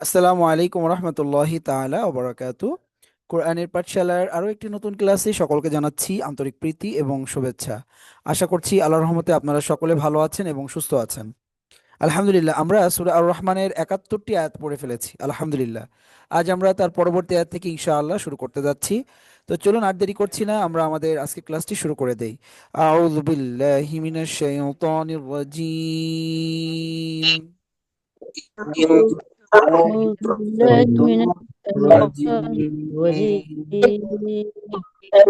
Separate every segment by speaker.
Speaker 1: আসসালামু আলাইকুম রহমতুল্লাহি তাআলা ওয়া বারাকাতু। কোরআনের পাঠশালার আরো একটি নতুন ক্লাসে সকলকে জানাচ্ছি আন্তরিক প্রীতি এবং শুভেচ্ছা। আশা করছি আল্লাহর রহমতে আপনারা সকলে ভালো আছেন এবং সুস্থ আছেন। আলহামদুলিল্লাহ, আমরা সূরা আর রহমানের 71টি আয়াত পড়ে ফেলেছি আলহামদুলিল্লাহ। আজ আমরা তার পরবর্তী আয়াত থেকে ইনশাআল্লাহ শুরু করতে যাচ্ছি। তো চলুন আর দেরি করছি না, আমরা আমাদের আজকে ক্লাসটি শুরু করে দেই। আউযু বিল্লাহি মিনাশ শাইতানির রাজীম।
Speaker 2: أعوذ بالله من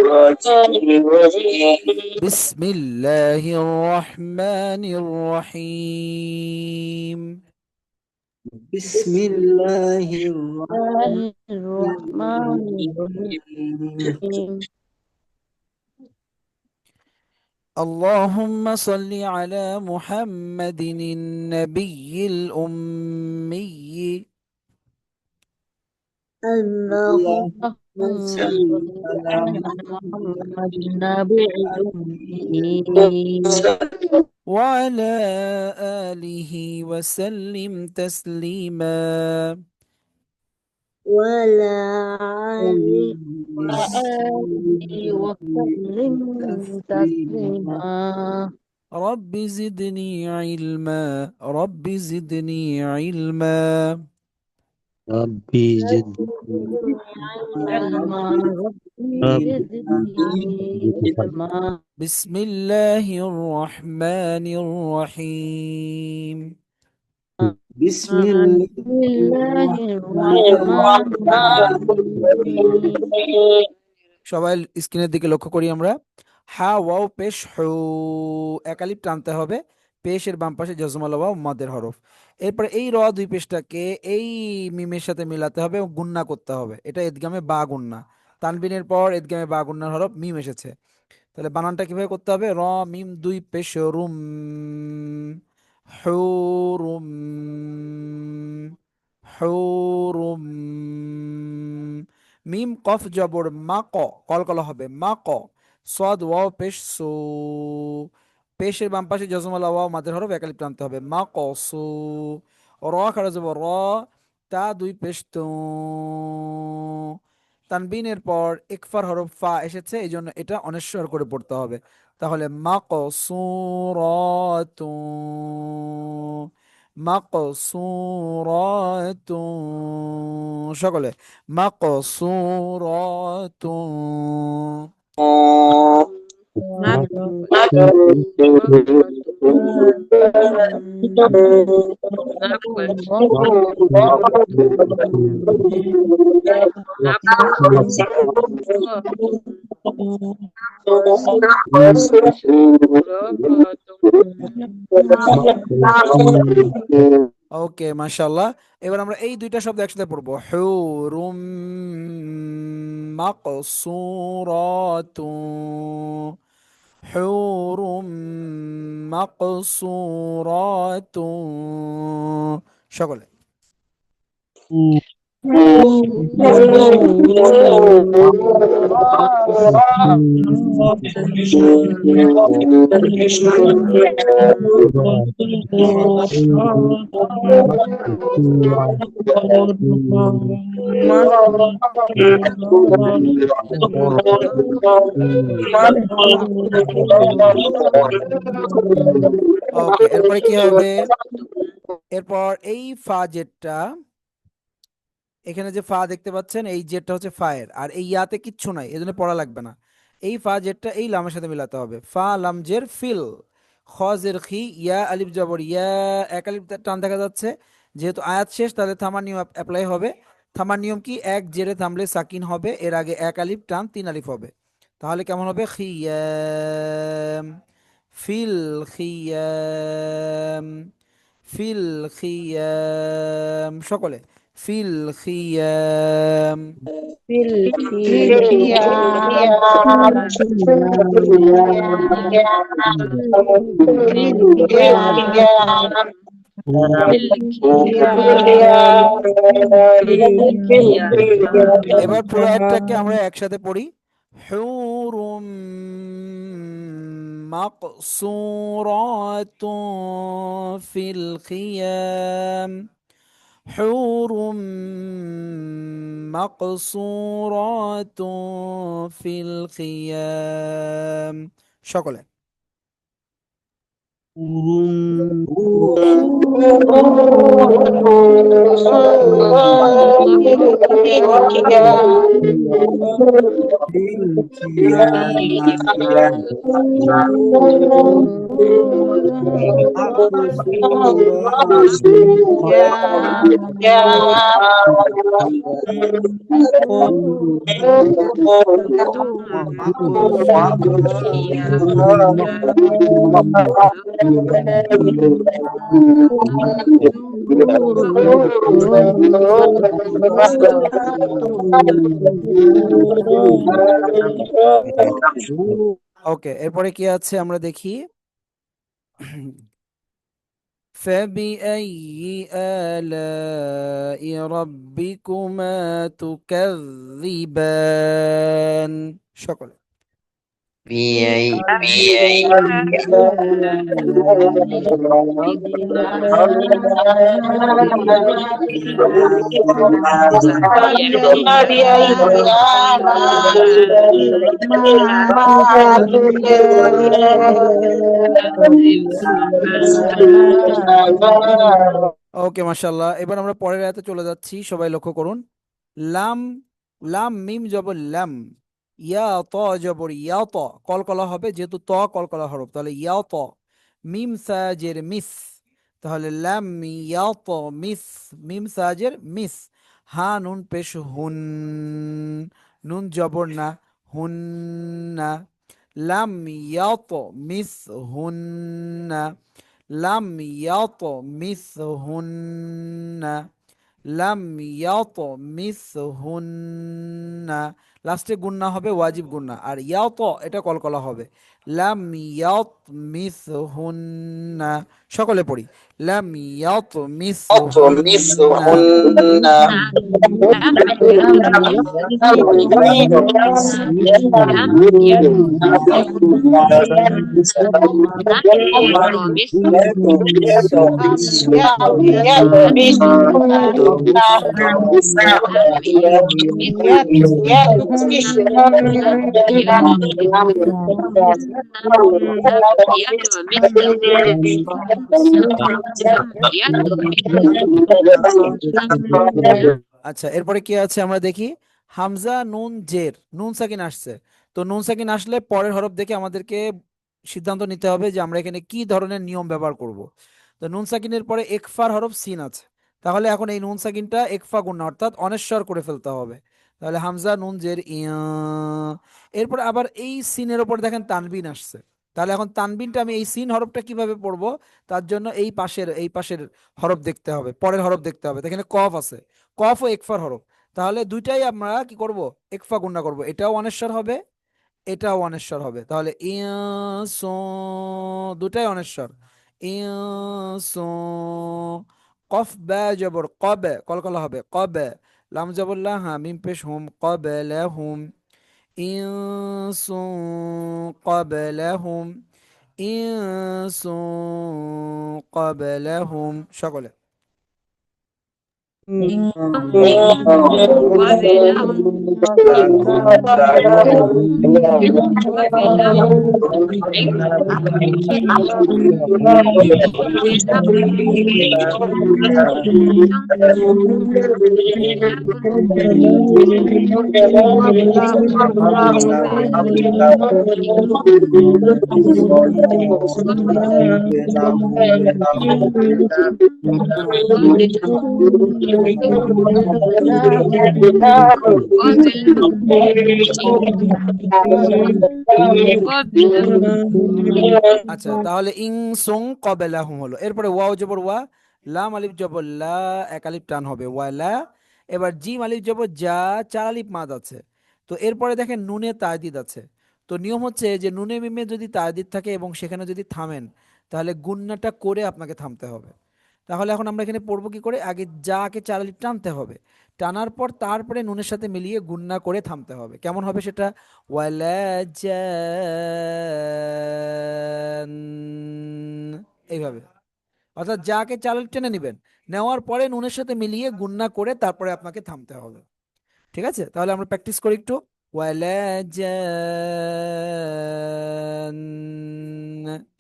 Speaker 2: الشيطان الرجيم
Speaker 1: بسم الله الرحمن الرحيم.
Speaker 3: بسم الله
Speaker 2: الله
Speaker 3: الرحمن
Speaker 2: الرحمن
Speaker 3: الرحيم
Speaker 2: الرحيم
Speaker 1: اللهم صل على محمد النبي الأمي.
Speaker 3: اللهم
Speaker 2: اللهم
Speaker 3: صل
Speaker 2: صل
Speaker 3: على
Speaker 2: على محمد
Speaker 3: محمد
Speaker 2: النبي الأمي
Speaker 1: وعلى آله وسلم تسليما.
Speaker 3: ولا علي
Speaker 2: وآله وسلم
Speaker 3: تسليما
Speaker 2: تسليما
Speaker 1: رب زدني علما، رب زدني علما.
Speaker 4: ربي زدني
Speaker 2: علما ربي
Speaker 4: ربي
Speaker 2: زدني علما
Speaker 1: بسم الله الرحمن الرحيم.
Speaker 3: بسم الله
Speaker 2: بسم الله الرحمن
Speaker 3: الرحمن
Speaker 2: الرحيم
Speaker 1: সবাই স্ক্রিনের দিকে লক্ষ্য করি আমরা। হা ওয়াও পেশ হু, একালিপ টানতে হবে। পেশের বাম পাশে জজমাল ওয়াও মাদের হরফ। এরপর এই র দুই পেশটাকে এই মিমের সাথে মিলাতে হবে এবং গুন্না করতে হবে। এটা ইদগামে বা গুন্না। তানবিনের পর ইদগামে বা গুন্নার হরফ মিম এসেছে। তাহলে বানানটা কিভাবে করতে হবে? র মিম দুই পেশ রুম, হুরুম, হুরুম। মিম কফ জবর মা ক, কলকলা হবে মা ক। সদ ওয়াও পেশ সু, পেশের বাম পাশে জজমালা ওয়াও মাদের হরফ একালিপ টানতে হবে মা ক সু। র খাড়া যাব র, তা দুই পেশ তু। তানবিনের পর ইকফার হরফ ফা এসেছে, এই জন্য এটা অনেশ্বর করে পড়তে হবে। তাহলে মাকসুরাতু, মাকসুরাতু। সকলে মাকসুরাতু। ওকে, মাশাআল্লাহ। এবার আমরা এই দুইটা শব্দ একসাথে পড়বো। হুরুম মাকসুরাতু, হুরুম মাকসুরাতু। সকলে ওকে। এরপরে কি হবে? এরপর এই ফা জেটটা, এখানে যে ফা দেখতে পাচ্ছেন এই জেটটা হচ্ছে ফায়ের, আর এই ইয়াতে কিচ্ছু নাই, এজন্য পড়া লাগবে না। এই ফা জেটটা এই লামের সাথে মিলাতে হবে। ফা লাম জের ফিল, খ জের খি, ইয়া আলিফ জবর ইয়া, এক আলিফ টান দেখা যাচ্ছে। যেহেতু আয়াত শেষ তাহলে থামার নিয়ম অ্যাপ্লাই হবে। থামার নিয়ম কি? এক জেরে থামলে সাকিন হবে, এর আগে এক আলিফ টান, তিন আলিফ হবে। তাহলে কেমন হবে? খিয়াম, ফিল খিয়াম, ফিল খিয়াম। সকলে ফিল খিয়াম।
Speaker 2: في الخيام في الخيام
Speaker 1: এবার পুরো আয়াতটাকে আমরা একসাথে পড়ি। হুরুম মাকসুরাতুন ফিল খিয়াম, حور مقصورات في الخيام সকলে ওকে এরপরে কি আছে আমরা দেখি فبأي آلاء ربكما تكذبان সকলে ওকে মাশাআল্লাহ এবার আমরা পরের আয়াতে চলে যাচ্ছি সবাই লক্ষ্য করুন লাম লাম মিম জবর লাম ইয়া ত জবর ইয়া ত কলকলা হবে যেহেতু ত কলকলা হরফ তাহলে ইয়া ত মিম সাজের মিস তাহলে লাম ইয়া ত মিস মিম সাজের মিস হা নুন পেশ হুন নুন জবর না হুন না লাম ইয়া ত মিস হুন না লাম ইয়াত মিস হুন্না লাম ইয়াত মিস হুন্না লাস্টে গুন্না হবে ওয়াজিব গুন্না আর ইয়াত এটা কলকলা হবে লাম ইয়াত মিস হুন্না সকলে পড়ি লাম ইয়াত মিস হুন্না আচ্ছা এরপরে কি আছে আমরা দেখি হামজা নুন জের নুন সাকিন আসছে তো নুন সাকিন আসলে পরের হরফ দেখে আমাদেরকে সিদ্ধান্ত নিতে হবে যে আমরা এখানে কি ধরনের নিয়ম ব্যবহার করব তো নুন সাকিনের পরে একফার হরফ সিন আছে তাহলে এখন এই নুন সাকিনটা একফা গুণা অর্থাৎ অনস্বর করে ফেলতে হবে তাহলে হামজা নুন জের ইয়া এরপর আবার এই সিনের ওপর দেখেন তানবিন আসছে তাহলে এখন তানবিনটা আমি এই সিন হরফটা কিভাবে পড়বো তার জন্য এই পাশের হরফ দেখতে হবে পরের হরফ দেখতে হবে তো এখানে কফ আছে কফ ও একফার হরফ তাহলে দুইটাই আমরা কি করব একফা গুণা করব এটাও অনেশ্বর হবে এটাও অনেশ্বর হবে তাহলে ইয়া সো দুটাই অনেশ্বর ইয়া সো কফ বা জবর কবে কলকলা হবে কবে লাম জবর লা হা মিম পেশ হুম কবে হুম ইনস ক্বাবলাহুম ইনস ক্বাবলাহুম সকলে আচ্ছা তাহলে ইং সুং কবেলাহুম হলো এরপরে ওয়াও জবর ওয়া লাম আলিফ জবর লা এক আলিফ টান হবে ওয়ালা এবার জিম আলিফ জবর যা চার আলিফ মাদ আছে তো এরপরে দেখেন নুনে তায়দিদ আছে তো নিয়ম হচ্ছে যে নুনে মিমে যদি তায়দিদ থাকে এবং সেখানে যদি থামেন তাহলে গুন্নাটা করে আপনাকে থামতে হবে তাহলে এখন আমরা এখানে পড়বো কি করে আগে যাকে চার আলিফ টানতে হবে টানার পর তারপরে নুনের সাথে মিলিয়ে গুন্না করে থামতে হবে কেমন হবে সেটা ওয়ালা জান এইভাবে অর্থাৎ যাকে চাল টেনে নিবেন, নেওয়ার পরে নুনের সাথে মিলিয়ে গুণনা করে তারপরে আপনাকে থামতে হবে। ঠিক আছে, তাহলে আমরা প্র্যাকটিস করি একটু। ওয়ালা জান,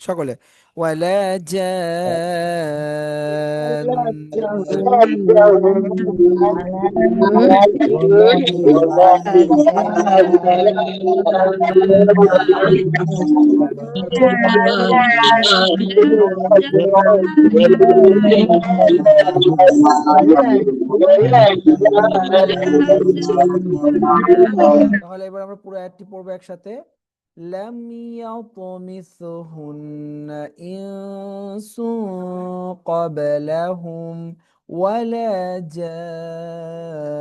Speaker 1: সকলে ওয়ালা জান। তাহলে এবার আমরা পুরো আয়াতটি পড়বো একসাথে। লাম ইয়াতমিসহুন্না ইনসুন ক্বাবলাহুম ওয়ালা জান।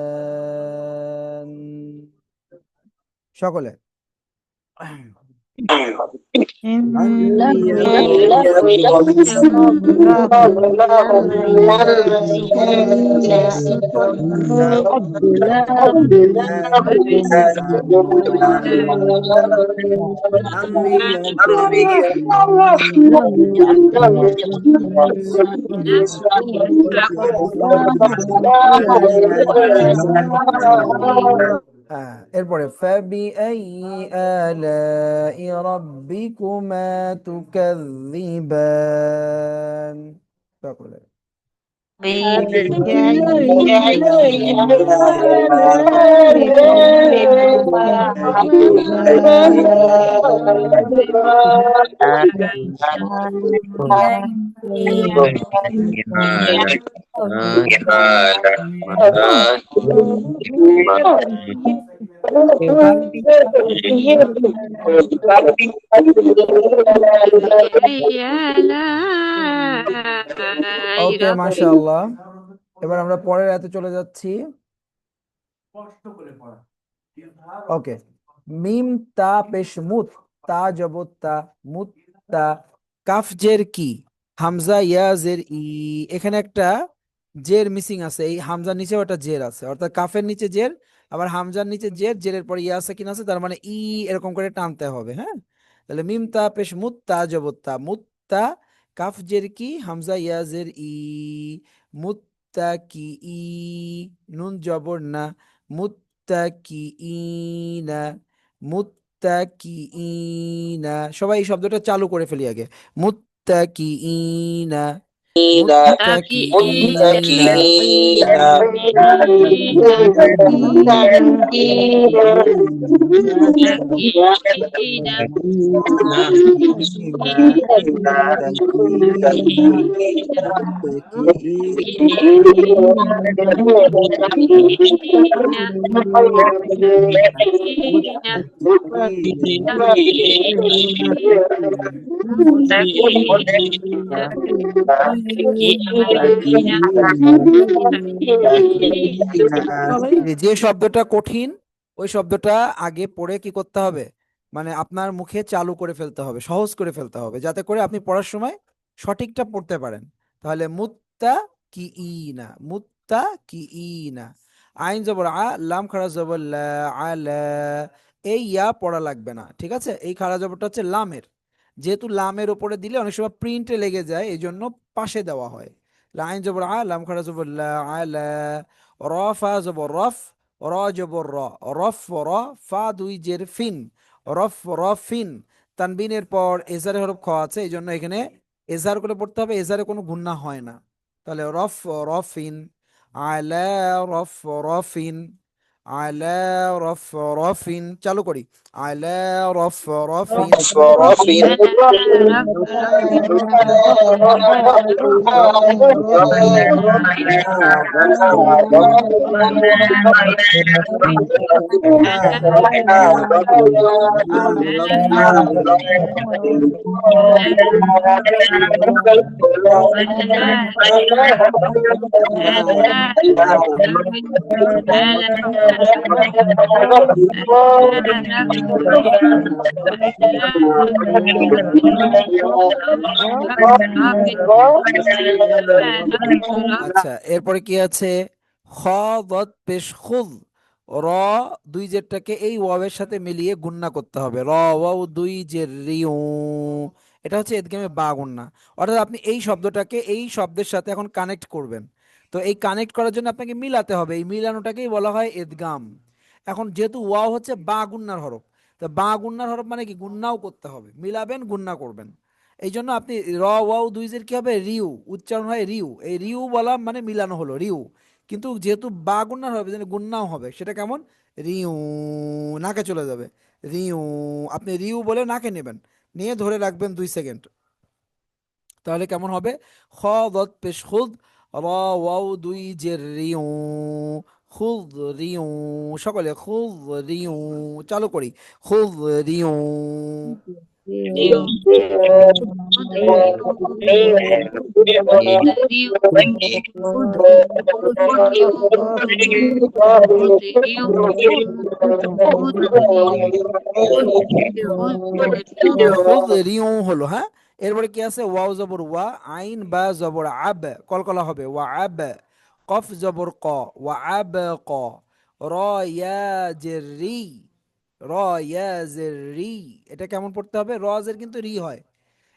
Speaker 1: সকলে
Speaker 2: لم يطمثهن إنس قبلهم لم يطمثهن إنس قبلهم
Speaker 1: এরপরে فبأي آلاء ربكما تكذبان। সকলে ওকে, মাশাআল্লাহ। এবার আমরা পরের আয়াতে চলে যাচ্ছি। ওকে, মিম তা পেশ মুত, তা জবর তা, মুত তা, কাফ জের কি, হামজা ইয়া জের ই। এখানে একটা জের মিসিং আছে, এই হামজার নিচেও একটা জের আছে, অর্থাৎ কাফের নিচে জের, আবার হামজার নিচে জের, জেরের পরে ইয়া সাকিন আছে, তার মানে ই এরকম করে টানতে হবে। হ্যাঁ, তাহলে মিম তা পেশ মুত, তা জবর তা, মুত তা, কাফ জের কি, হামজা ইয়া জের ই, মুত্তা কি ই, নুন জবর না, মুত্তাকিইনা, মুত্তাকিইনা। সবাই এই শব্দটা চালু করে ফেলি আগে। মুত্তাকিইনা, মুত্তাকিইনা, যে শব্দটা কঠিন ওই শব্দটা আগে পড়ে কি করতে হবে, মানে আপনার মুখে চালু করে ফেলতে হবে, সহজ করে ফেলতে হবে, যাতে করে আপনি পড়ার সময় সঠিকটা পড়তে পারেন। তাহলে মুত্তা কি ই না, মুত্তা কি ই না, আইন জবর আ, লাম খাড়া জবর লা, আলা, এই ইয়া পড়া লাগবে না। ঠিক আছে, এই খাড়া জবরটা হচ্ছে লামের, যেহেতু লামের উপরে দিলে অনেক সময় প্রিন্টে লেগে যায়, এই জন্য পাশে দেওয়া হয়। লাইন জবর আ, লাম খাড়া জবর লা, আলা, র ফা জবর রফ, র জবর র, রফ র, ফা দুই জের ফিন, রফ র ফিন। তানবিনের পর এজারে হরফ খ আছে, এই জন্য এখানে এজার করে পড়তে হবে, এজারে কোনো গুন্না হয় না। তাহলে রফ রফিন, আলা রফ রফিন, আলা রফ রফিন। চালু করি, আলা রফ রফিন, আচ্ছা, এরপরে কি আছে, খ দত পেশ খুদ, র দুই জেরটাকে এই ওয়াবের সাথে মিলিয়ে গুন্না করতে হবে, র ওয়াও দুই জের রিউ, এটা হচ্ছে ইদগামে বা গুন্না। অর্থাৎ আপনি এই শব্দটাকে এই শব্দের সাথে এখন কানেক্ট করবেন। তো এই কানেক্ট করার জন্য আপনাকে মিলাতে হবে, এই মিলানোটাকেই বলা হয় ইদগাম। এখন যেহেতু ওয়াও হচ্ছে বা গুন্নার হরফ, তো বা গুন্নার হরফ মানে কি গুন্নাও করতে হবে, মিলাবেন গুন্না করবেন। এই জন্য আপনি র ওয়াও দুই জের কি হবে, রিউ উচ্চারণ হয় রিউ, এই রিউ বলা মানে মিলানো হলো রিউ। কিন্তু যেহেতু বা গুন্নার হবে যেন গুন্নাও হবে, সেটা কেমন, রিউ, নাকে চলে যাবে, রিউ। আপনি রিউ বলে নাকে নেবেন, নিয়ে ধরে রাখবেন 2 সেকেন্ড, তাহলে কেমন হবে, খ দত পেশ খুদ, র ওয়াও দুই জের রিউ, খুদ রিউ। সকলে খুদ রিউ, চালু করি, খুদ রিউ। খুদ রিউ হলো, হ্যাঁ। এরপরে কি আছে, ওয়াও জবর ওয়া, আইন বা জবর আব, কলকলা হবে, ওয়া আব, কফ জবর ক, ওয়া আব ক, র ইয়া জের রি, র ইয়া জের রি। এটা কেমন পড়তে হবে, র জের কিন্তু রি হয়।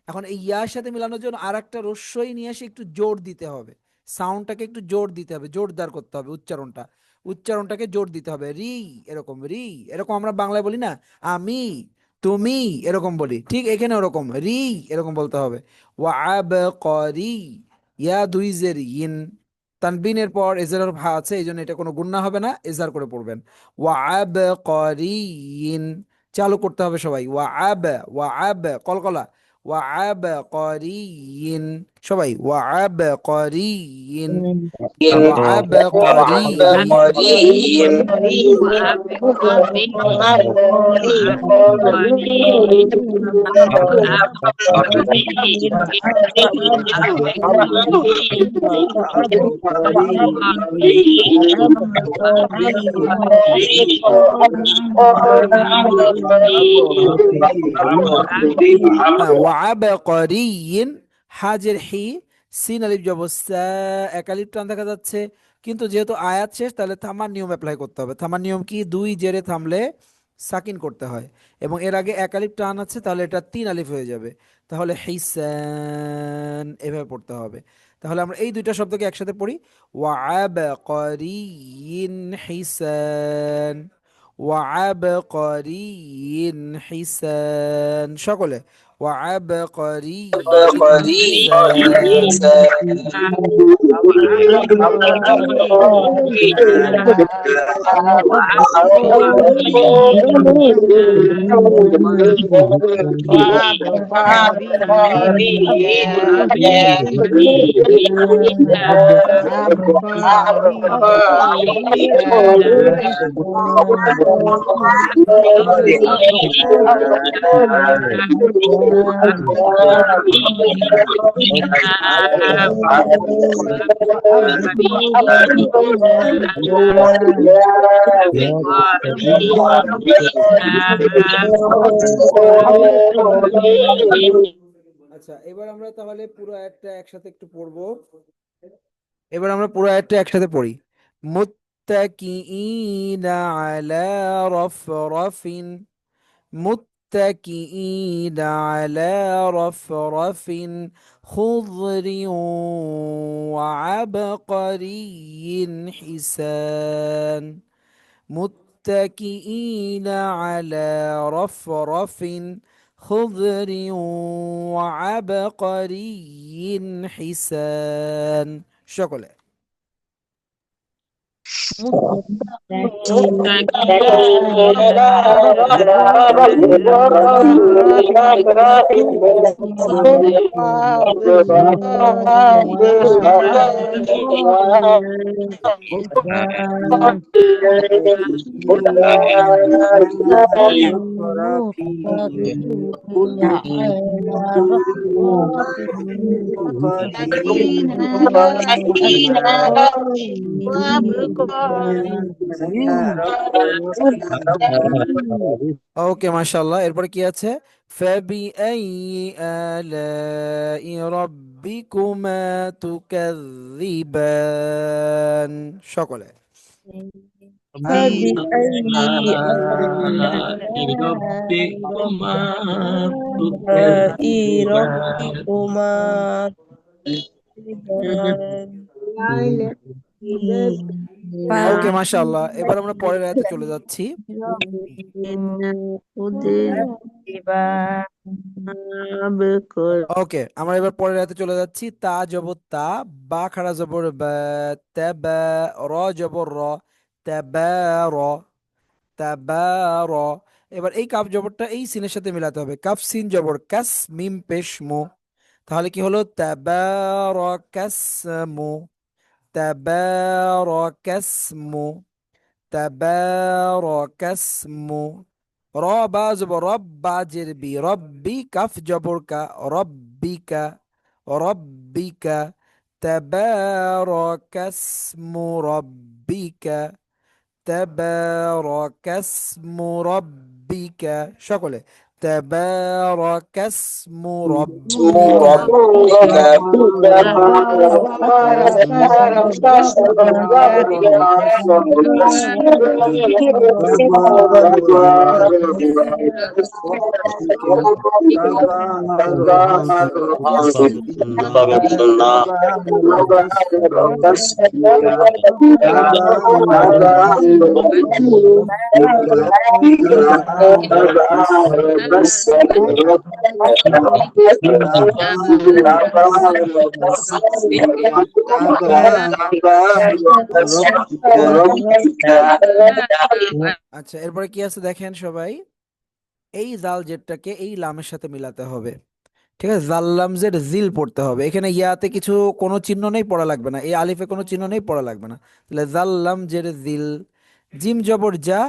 Speaker 1: এখন এই ইয়ার সাথে মেলানোর জন্য আর একটা রস্যই নিয়ে এসে একটু জোর দিতে হবে, সাউন্ডটাকে একটু জোর দিতে হবে, জোরদার করতে হবে উচ্চারণটা, উচ্চারণটাকে জোর দিতে হবে, রি, এরকম রি, এরকম আমরা বাংলায় বলি না, আমি, তুমি, এরকম বলি, ঠিক এখানে ওরকম রি, এরকম বলতে হবে। ওয়া আব করি, ইয়া দুই জের ইন, তানবিনের পর এজারের ভা আছে, এই জন্য এটা কোনো গুন্না হবে না, এজার করে পড়বেন। ওয়া আব করি ইন, চালু করতে হবে সবাই, ওয়া আব কলকলা, وعبقري সবাই وعبقري وعبقري ওয়াবকরিন, হাজের হি, সিন আলিফ জবর সা, এক আলিফ টান দেখা যাচ্ছে, কিন্তু যেহেতু আয়াত শেষ তাহলে থামার নিয়ম অ্যাপ্লাই করতে হবে। থামার নিয়ম কি, দুই জেরে থামলে সাকিন করতে হয়, এবং এর আগে এক আলিফ টান আছে, তাহলে এটা 3 আলিফ হয়ে যাবে, তাহলে হিসান এভাবে পড়তে হবে। তাহলে আমরা এই দুইটা শব্দকে একসাথে পড়ি, ওয়াবকরিন হিসান, ওয়াবকরিন হিসান, সকলে وعبقري حسان আচ্ছা, এবার আমরা তাহলে পুরো একটা একসাথে একটু পড়বো। এবার আমরা পুরো একটা একসাথে পড়ি, মুত্তাকিইনা আলা রাফরাফিন, متكئين على رفرف خضر وعبقري حسان، متكئين على رفرف خضر وعبقري حسان، شكرا. ওকে, মাশাআল্লাহ। এরপরে কি আছে, ফাবিআইয়ি আলাই রাব্বিকুমা তুকাযযিবান, সকলে
Speaker 2: فبأي آلاء ربكما
Speaker 1: ওকে, মাশাআল্লাহ। এবার আমরা পরের আয়াতে চলে যাচ্ছি। ওকে, আমরা এবার পরের আয়াতে চলে যাচ্ছি। তা জবর তা, বা খাড়া জবর বা, তা বা, র জবর র, তা বা র, তা বা র। এবার এই কাফ জবরটা এই সিনের সাথে মিলাতে হবে। কাফ সিন জবর কাস, মিম পেশ মু। তাহলে কি হলো? তাবারাকাসমু, তাবারাকাসমু, তাবারাকাসমু। র বা জবর রব, বা জের বি, রব্বি কাফ জবর কা, রব্বিকা, রব্বিকা। তাবারাকাসমু রব্বিকা, তাবারাকাসমু রব্বিকা। সকলে তাবারাকাসমু রব্বিকা। আচ্ছা, এরপরে কি আছে দেখেন সবাই। এই জাল জেরটাকে এই লামের সাথে মিলাতে হবে। ঠিক আছে, জাল্লাম জের জিল পড়তে হবে। এখানে ইয়াতে কিছু কোনো চিহ্ন নেই, পড়া লাগবে না। এই আলিফে কোনো চিহ্ন নেই, পড়া লাগবে না। তাহলে জাল্লাম জের জিল। জিম জবর যা,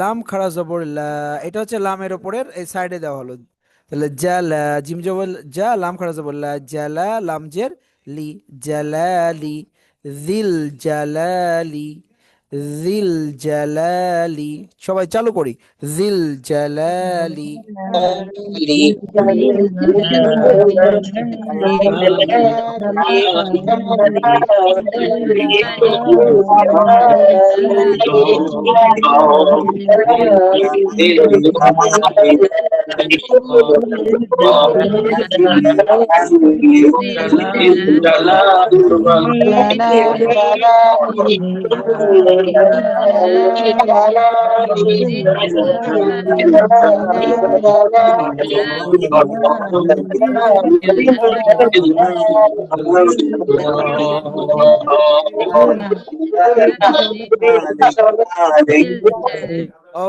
Speaker 1: লাম খাড়া জবর লা। এটা হচ্ছে লামের ওপরের এই সাইডে দেওয়া হলো। তাহলে জালা, জিম জবর যা, লাম খাড়া জবর লা, জালা লাম জের লি, জালালি। জিল জালালি, জিল জালালি। সবাই চালু করি। জিল জালালি।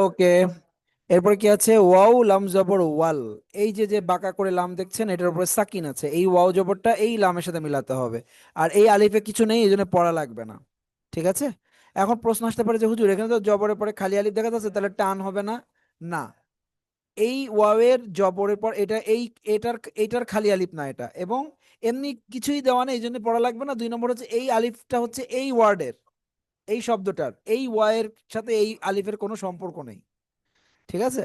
Speaker 1: ওকে, এরপর কি আছে? ওয়াও লাম জবর ওয়াল। এই যে যে বাঁকা করে লাম দেখছেন, এটার উপরে সাকিন আছে। এই ওয়াও জবরটা এই লামের সাথে মিলাতে হবে। আর এই আলিফে কিছু নেই, এই জন্য পড়া লাগবে না। ঠিক আছে। এখন প্রশ্ন আসতে পারে যে হুজুর, এখানে তো জবরের পরে খালি আলিফ দেখা যাচ্ছে, তাহলে টান হবে না? না, এই ওয়াওয়ের জবরের পর এটা এই এটার এটার খালি আলিফ না এটা, এবং এমনি কিছুই দেওয়া নেই, এই জন্য পড়া লাগবে না। 2 নম্বর হচ্ছে এই আলিফটা হচ্ছে এই ওয়ার্ডের, এই শব্দটার এই ওয়ায়ের সাথে এই আলিফের কোনো সম্পর্ক নেই। ঠিক আছে।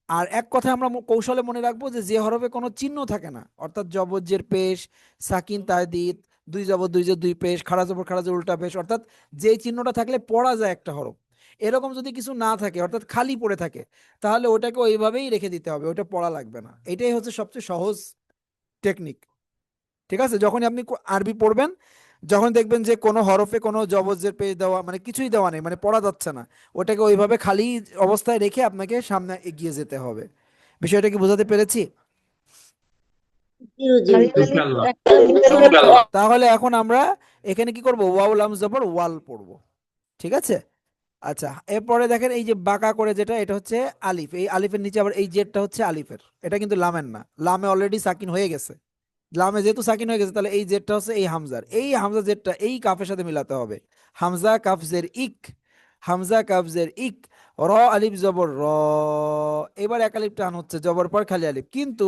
Speaker 1: আর এক কথা আমরা কৌশলে মনে রাখবো যে যে হরফে কোনো চিহ্ন থাকে না, অর্থাৎ জবর পেশ, সাকিন তাহদিদ, দুই জবর দুই জের দুই পেশ, খাড়া জবর খাড়া জবর উল্টা পেশ, অর্থাৎ যে চিহ্নটা থাকলে পড়া যায় একটা হরফ, এরকম যদি কিছু না থাকে, অর্থাৎ খালি পড়ে থাকে, তাহলে ওটাকে ওইভাবেই রেখে দিতে হবে, ওটা পড়া লাগবে না। এটাই হচ্ছে সবচেয়ে সহজ টেকনিক। ঠিক আছে। যখনই আপনি আরবি পড়বেন, যখন দেখবেন যে কোনো হরফে কোনো জবজের পেজ দেওয়া মানে কিছুই দেওয়া নেই, মানে পড়া যাচ্ছে না, ওটাকে ওইভাবে খালি অবস্থায় রেখে আপনাকে সামনে এগিয়ে যেতে হবে। বিষয়টা কি বোঝাতে পেরেছি? তাহলে এখন আমরা এখানে কি করব? ওয়াও লাম জবর ওয়াল পড়বো। ঠিক আছে। আচ্ছা, এরপরে দেখেন এই যে বাঁকা করে যেটা, এটা হচ্ছে আলিফ। এই আলিফের নিচে আবার এই জেডটা হচ্ছে আলিফের, এটা কিন্তু লামের না। লামে অলরেডি সাকিন হয়ে গেছে। লামে যেহেতু সাকিন হয়ে গেছে, তাহলে এই জেডটা হচ্ছে এই হামজার, এই হামজা জেডটা এই কাফের সাথে মিলাতে হবে। হামজা কাফ জের ইক, হামজা কাফ জের ইক। র আলিফ জবর র। এবার এক আলিফ টান হচ্ছে, জবর পর খালি আলিফ, কিন্তু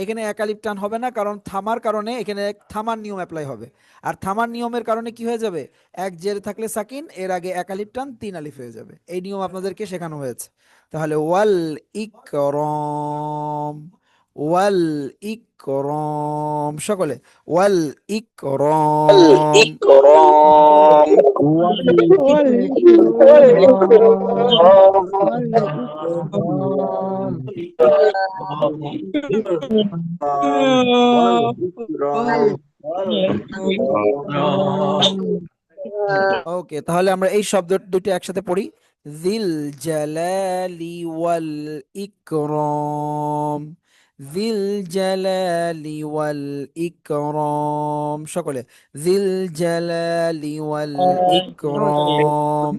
Speaker 1: এখানে এক আলিফ টান হবে না, কারণ থামার কারণে এখানে থামার নিয়ম অ্যাপ্লাই হবে। আর থামার নিয়মের কারণে কি হয়ে যাবে? এক জের থাকলে সাকিন, এর আগে এক আলিফ টান, 3 আলিফ হয়ে যাবে। এই নিয়ম আপনাদেরকে শেখানো হয়েছে। তাহলে ওয়াল ইকরম, ওয়াল ইকরম। সকলে ওয়াল ইকরম। ওকে, তাহলে আমরা এই শব্দ দুটো একসাথে পড়ি। জিল জালালি ওয়াল ইকরাম। জিল জালালি ওয়াল ইকরাম, সকলে জিল জালালি ওয়াল ইকরাম।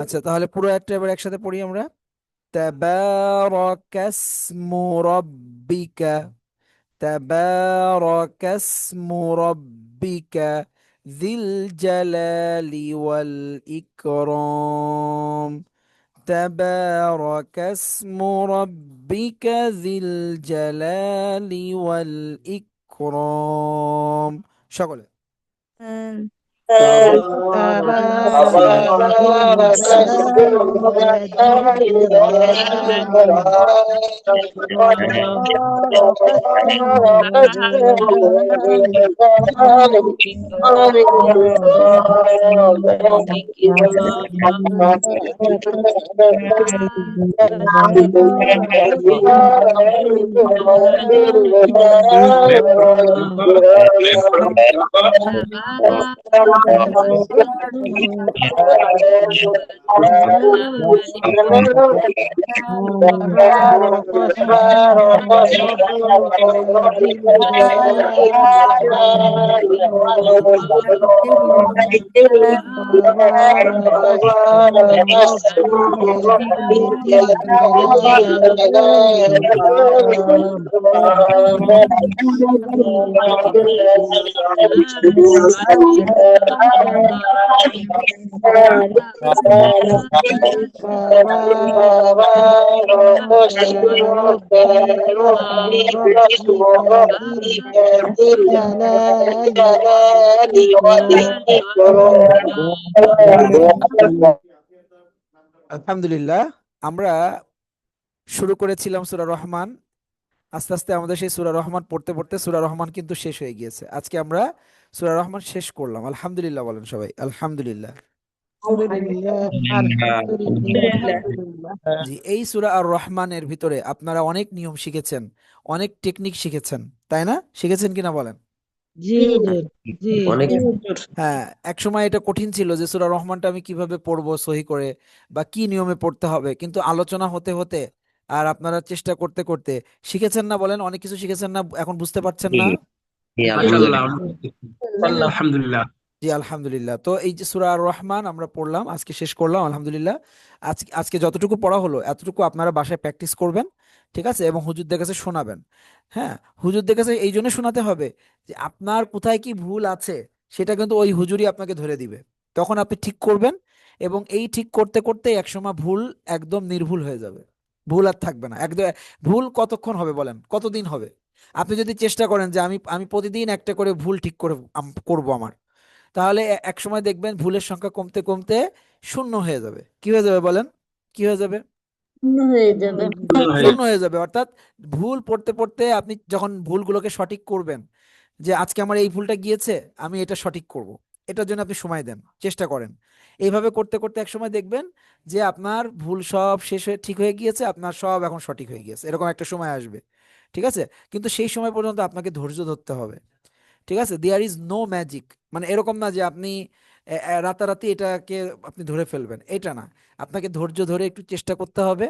Speaker 1: আচ্ছা, তাহলে পুরো একটা এবার একসাথে পড়ি আমরা। তাবারাকাসমু রাব্বিকা। তাবারাকাসমু রাব্বিকা যিল জালালি ওয়াল ইকরাম। তাবারাকাসমু রাব্বিকা যিল জালালি ওয়াল ইকরাম, সকলে। আলহামদুলিল্লাহ, আমরা শুরু করেছিলাম সূরা রহমান। আস্তে আস্তে আমাদের সেই সূরা রহমান পড়তে পড়তে সূরা রহমান কিন্তু শেষ হয়ে গিয়েছে। আজকে আমরা সূরা রহমান শেষ করলাম। আলহামদুলিল্লাহ বলেন সবাই, আলহামদুলিল্লাহ। জি, এই সূরা আর রহমানের ভিতরে আপনারা অনেক নিয়ম শিখেছেন, অনেক টেকনিক শিখেছেন, তাই না? শিখেছেন কিনা বলেন।
Speaker 2: জি হুজুর, জি
Speaker 3: অনেক
Speaker 2: হুজুর।
Speaker 1: হ্যাঁ, এক সময় এটা কঠিন ছিল যে সূরা রহমানটা আমি কিভাবে পড়বো সহি করে, বা কি নিয়মে পড়তে হবে, কিন্তু আলোচনা হতে হতে আর আপনারা চেষ্টা করতে করতে শিখেছেন না বলেন? অনেক কিছু শিখেছেন না, এখন বুঝতে পারছেন
Speaker 3: জি
Speaker 1: না?
Speaker 3: জি
Speaker 4: মাশাআল্লাহ,
Speaker 3: আলহামদুলিল্লাহ।
Speaker 4: আলহামদুলিল্লাহ।
Speaker 1: জি আলহামদুলিল্লাহ। তো এই যে সূরা আর রহমান আমরা পড়লাম, আজকে শেষ করলাম আলহামদুলিল্লাহ। আজকে আজকে যতটুকু পড়া হলো এতটুকু আপনারা বাসায় প্র্যাকটিস করবেন, ঠিক আছে? এবং হুজুরদের কাছে শোনাবেন। হ্যাঁ, হুজুরদের কাছে এই জন্য শোনাতে হবে যে আপনার কোথায় কি ভুল আছে সেটা কিন্তু ওই হুজুরই আপনাকে ধরে দিবে, তখন আপনি ঠিক করবেন। এবং এই ঠিক করতে করতে একসময় ভুল একদম নির্ভুল হয়ে যাবে, ভুল আর থাকবে না একদম। ভুল কতক্ষণ হবে বলেন, কতদিন হবে? আপনি যদি চেষ্টা করেন যে আমি আমি প্রতিদিন একটা করে ভুল ঠিক করে করব আমার, তাহলে এক সময় দেখবেন ভুলের সংখ্যা কমতে কমতে শূন্য হয়ে যাবে। কি হয়ে যাবে বলেন? কি হয়ে যাবে?
Speaker 3: হয়ে যাবে।
Speaker 1: শূন্য হয়ে যাবে। অর্থাৎ ভুল পড়তে পড়তে আপনি যখন ভুলগুলোকে সঠিক করবেন, যে আজকে আমার এই ভুলটা গিয়েছে, আমি এটা সঠিক করব, এটার জন্য আপনি সময় দেন, চেষ্টা করেন। এইভাবে করতে করতে এক সময় দেখবেন যে আপনার ভুল সব শেষ হয়ে ঠিক হয়ে গিয়েছে, আপনার সব এখন সঠিক হয়ে গিয়েছে, এরকম একটা সময় আসবে। ঠিক আছে? কিন্তু সেই সময় পর্যন্ত আপনাকে ধৈর্য ধরতে হবে। ঠিক আছে? দেয়ার ইজ নো ম্যাজিক, মানে এরকম না যে আপনি রাতারাতি এটাকে আপনি ধরে ফেলবেন, এটা না। আপনাকে ধৈর্য ধরে একটু চেষ্টা করতে হবে।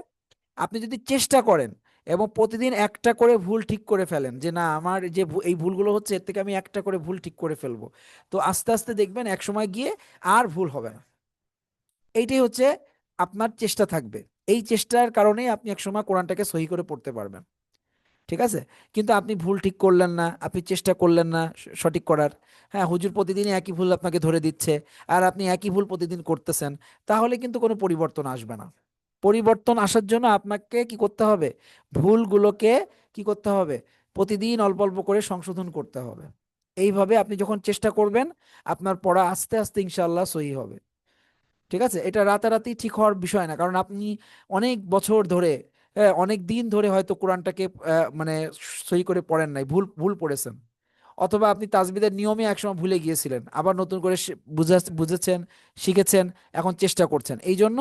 Speaker 1: আপনি যদি চেষ্টা করেন এবং প্রতিদিন একটা করে ভুল ঠিক করে ফেলেন, যে না আমার যে এই ভুলগুলো হচ্ছে এর থেকে আমি একটা করে ভুল ঠিক করে ফেলবো, তো আস্তে আস্তে দেখবেন এক সময় গিয়ে আর ভুল হবে না। এইটাই হচ্ছে আপনার চেষ্টা থাকবে। এই চেষ্টার কারণেই আপনি এক সময় কোরআনটাকে সহি করে পড়তে পারবেন। ঠিক আছে? কিন্তু আপনি ভুল ঠিক করলেন না, আপনি চেষ্টা করলেন না সঠিক করার। হ্যাঁ, হুজুর প্রতিদিনই একই ভুল আপনাকে ধরে দিচ্ছে, আর আপনি একই ভুল প্রতিদিন করতেছেন, তাহলে কিন্তু কোনো পরিবর্তন আসবে না। পরিবর্তন আসার জন্য আপনাকে কি করতে হবে? ভুলগুলোকে কি করতে হবে? প্রতিদিন অল্প অল্প করে সংশোধন করতে হবে। এইভাবে আপনি যখন চেষ্টা করবেন, আপনার পড়া আস্তে আস্তে ইনশাআল্লাহ সহি হবে। ঠিক আছে, এটা রাতারাতি ঠিক হওয়ার বিষয় না, কারণ আপনি অনেক বছর ধরে, অনেক দিন ধরে হয়তো কোরআনটাকে মানে সহি করে পড়েন নাই, ভুল ভুল পড়েছেন, অথবা আপনি তাজবিদের নিয়মে একসময় ভুলে গিয়েছিলেন, আবার নতুন করে বুঝেছেন, শিখেছেন, এখন চেষ্টা করছেন। এই জন্য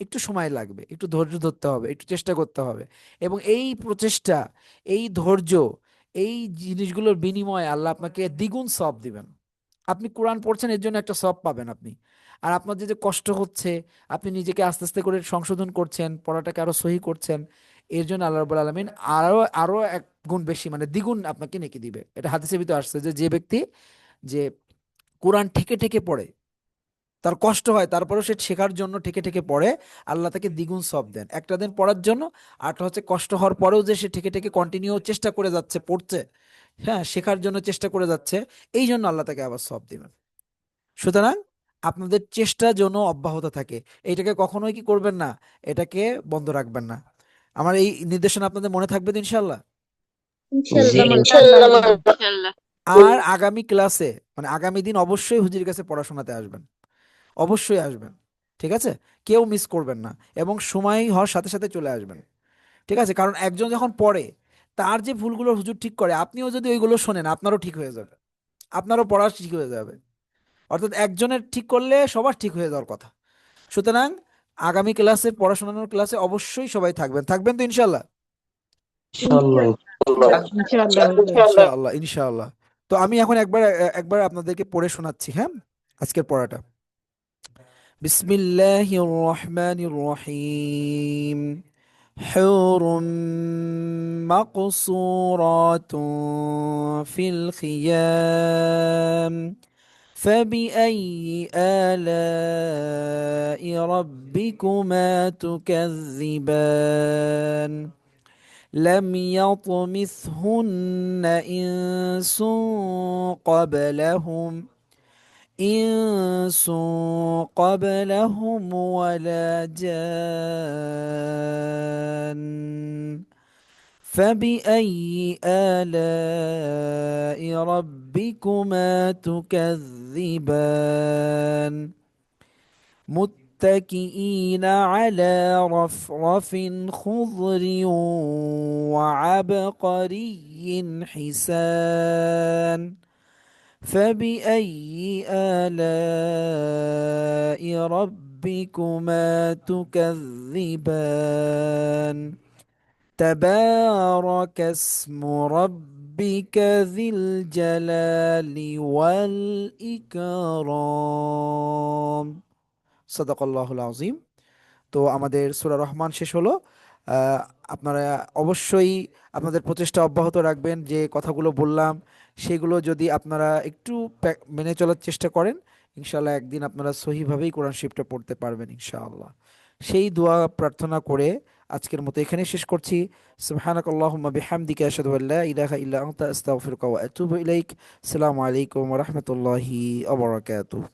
Speaker 1: একটু সময় লাগবে, একটু ধৈর্য ধরতে হবে, একটু চেষ্টা করতে হবে। এবং এই প্রচেষ্টা, এই ধৈর্য, এই জিনিসগুলোর বিনিময়ে আল্লাহ আপনাকে দ্বিগুণ সওয়াব দিবেন। আপনি কোরআন পড়ছেন, এর জন্য একটা সওয়াব পাবেন আপনি। আর আপনার যে যে কষ্ট হচ্ছে, আপনি নিজেকে আস্তে আস্তে করে সংশোধন করছেন, পড়াটাকে আরো সহি করছেন, এর জন্য আল্লাহ রাব্বুল আলামিন আরো আরো এক গুণ বেশি, মানে দ্বিগুণ আপনাকে নেকি দিবে। এটা হাদিসের ভিতরে আসছে যে যে ব্যক্তি যে কোরআন ঠেকে ঠেকে পড়ে, তার কষ্ট হয়, তারপরেও সে শেখার জন্য ঠেকে ঠেকে পড়ে, আল্লাহ তাকে দ্বিগুণ সওয়াব দেন, একটা দিন পড়ার জন্য। আরটা হচ্ছে কষ্ট হওয়ার পরেও যে সে ঠেকে ঠেকে কন্টিনিউ চেষ্টা করে যাচ্ছে, পড়ছে, হ্যাঁ, শেখার জন্য চেষ্টা করে যাচ্ছে, এই জন্য আল্লাহ তাকে আবার সওয়াব দিবেন। সুতরাং আপনাদের চেষ্টা যেন অব্যাহত থাকে, এইটাকে কখনোই কি করবেন না, এটাকে বন্ধ রাখবেন না। আমার এই নির্দেশনা আপনাদের মনে থাকবে তো ইনশাল্লাহ।
Speaker 3: ইনশাল্লাহ মনে
Speaker 2: ইনশাআল্লাহ
Speaker 3: থাকবে।
Speaker 2: ইনশাআল্লাহ।
Speaker 1: আর আগামী ক্লাসে, মানে আগামী দিন অবশ্যই হুজুরের কাছে পড়াশোনাতে আসবেন, অবশ্যই আসবেন। ঠিক আছে, কেউ মিস করবেন না, এবং সময় হওয়ার সাথে সাথে চলে আসবেন। ঠিক আছে, কারণ একজন যখন পড়ে, তার যে ভুলগুলো হুজুর ঠিক করে, আপনিও যদি ওইগুলো শোনেন, আপনারও ঠিক হয়ে যাবে, আপনারও পড়া ঠিক হয়ে যাবে। অর্থাৎ একজনের ঠিক করলে সবার ঠিক হয়ে যাওয়ার কথা। সুতরাং আগামী ক্লাসে, পড়াশোনার ক্লাসে অবশ্যই সবাই থাকবেন, থাকবেন তো ইনশাল্লাহ।
Speaker 4: ইনশাআল্লাহ।
Speaker 2: ইনশাআল্লাহ হুজুর।
Speaker 1: ইনশাআল্লাহ, ইনশাআল্লাহ। তো আমি এখন একবার একবার আপনাদেরকে পড়ে শোনাচ্ছি, হ্যাঁ, আজকের পড়াটা। বিসমিল্লাহির রহমানির রহিম। حور مقصورات في الخيام فبأي آلاء ربكما تكذبان لم يطمثهن إنس قبلهم إنس قبلهم ولا جان فبأي آلاء ربكما تكذبان متكئين على رفرف خضر وعبقري حسان فبأي آلاء ربكما تكذبان تبارك اسم ربك ذي الجلال والإكرام صدق الله العظيم। তো আমাদের সূরা রহমান শেষ হলো। আহ, আপনারা অবশ্যই আপনাদের প্রচেষ্টা অব্যাহত রাখবেন, যে কথাগুলো বললাম সেগুলো যদি আপনারা একটু মেনে চলার চেষ্টা করেন, ইনশাআল্লাহ একদিন আপনারা সহিভাবেই কোরআন শরীফটা পড়তে পারবেন ইনশাআল্লাহ। সেই দোয়া প্রার্থনা করে আজকের মতো এখানে শেষ করছি। সুবহানাকাল্লাহুম্মা বিহামদিকা আশহাদু আল্লা ইলাহা ইল্লা আনতা আস্তাগফিরুকা ওয়া আতুবু ইলাইক। আসসালামু আলাইকুম ওয়া রাহমাতুল্লাহি ওয়া বারাকাতুহু।